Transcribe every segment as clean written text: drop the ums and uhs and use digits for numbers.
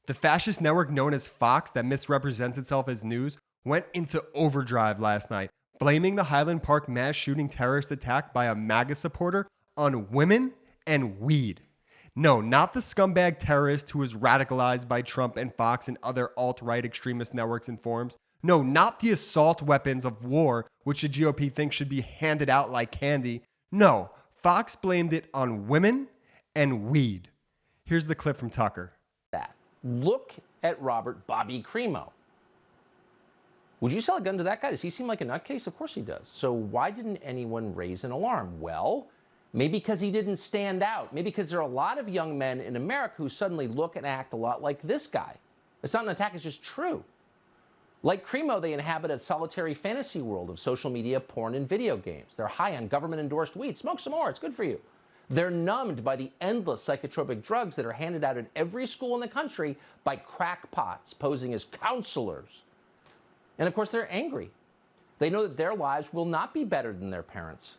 The fascist network known as Fox, that misrepresents itself as news, went into overdrive last night, blaming the Highland Park mass shooting terrorist attack by a MAGA supporter on women and weed. No, not the scumbag terrorist who was radicalized by Trump and Fox and other alt-right extremist networks and forums. No, not the assault weapons of war, which the GOP thinks should be handed out like candy. No, Fox blamed it on women and weed. Here's the clip from Tucker. Look at Robert Bobby Crimo. Would you sell a gun to that guy? Does he seem like a nutcase? Of course he does. So why didn't anyone raise an alarm? Well, maybe because he didn't stand out. Maybe because there are a lot of young men in America who suddenly look and act a lot like this guy. It's not an attack, it's just true. Like Crimo, they inhabit a solitary fantasy world of social media, porn, and video games. They're high on government-endorsed weed. Smoke some more, it's good for you. They're numbed by the endless psychotropic drugs that are handed out at every school in the country by crackpots posing as counselors. And of course, they're angry. They know that their lives will not be better than their parents'.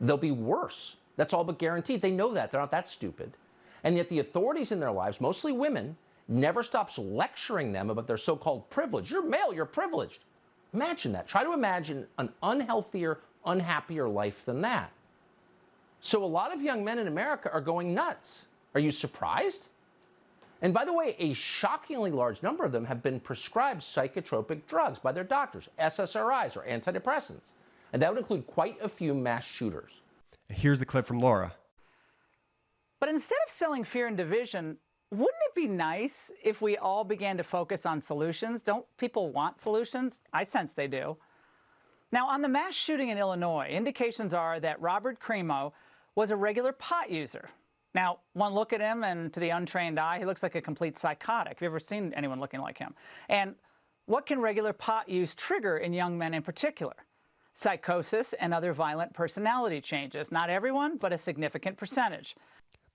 They'll be worse. That's all but guaranteed. They know that. They're not that stupid. And yet the authorities in their lives, mostly women, never stops lecturing them about their so-called privilege. You're male, you're privileged. Imagine that. Try to imagine an unhealthier, unhappier life than that. So a lot of young men in America are going nuts. Are you surprised? And by the way, a shockingly large number of them have been prescribed psychotropic drugs by their doctors, SSRIs or antidepressants. And that would include quite a few mass shooters. Here's the clip from Laura. But instead of sowing fear and division, wouldn't it be nice if we all began to focus on solutions? Don't people want solutions? I sense they do. Now, on the mass shooting in Illinois, indications are that Robert Crimo was a regular pot user. Now, one look at him, and to the untrained eye, he looks like a complete psychotic. Have you ever seen anyone looking like him? And what can regular pot use trigger in young men in particular? Psychosis and other violent personality changes. Not everyone, but a significant percentage.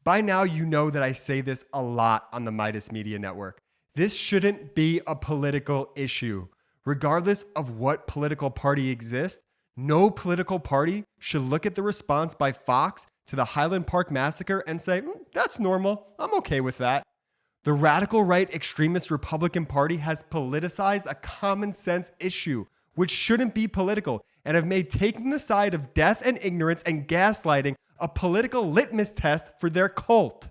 By now, you know that I say this a lot on the Meidas Media Network. This shouldn't be a political issue. Regardless of what political party exists, no political party should look at the response by Fox to the Highland Park massacre and say, that's normal, I'm okay with that. The radical right extremist Republican Party has politicized a common sense issue, which shouldn't be political, and have made taking the side of death and ignorance and gaslighting a political litmus test for their cult.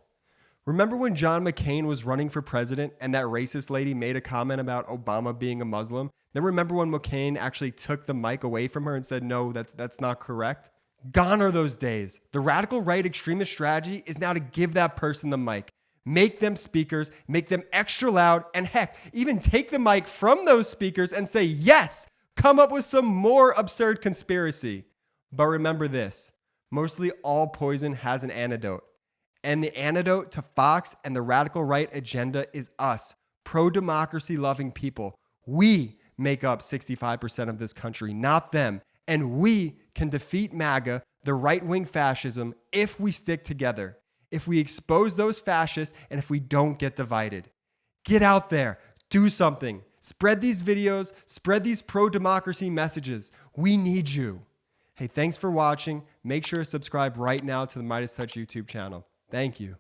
Remember when John McCain was running for president and that racist lady made a comment about Obama being a Muslim? Then remember when McCain actually took the mic away from her and said, no, that's not correct? Gone are those days. The radical right extremist strategy is now to give that person the mic. Make them speakers, make them extra loud, and heck, even take the mic from those speakers and say, yes, come up with some more absurd conspiracy. But remember this, mostly all poison has an antidote. And the antidote to Fox and the radical right agenda is us, pro-democracy loving people. We make up 65% of this country, not them. And we can defeat MAGA, the right-wing fascism, if we stick together, if we expose those fascists, and if we don't get divided. Get out there, do something. Spread these videos, spread these pro-democracy messages. We need you. Hey, thanks for watching. Make sure to subscribe right now to the MeidasTouch YouTube channel. Thank you.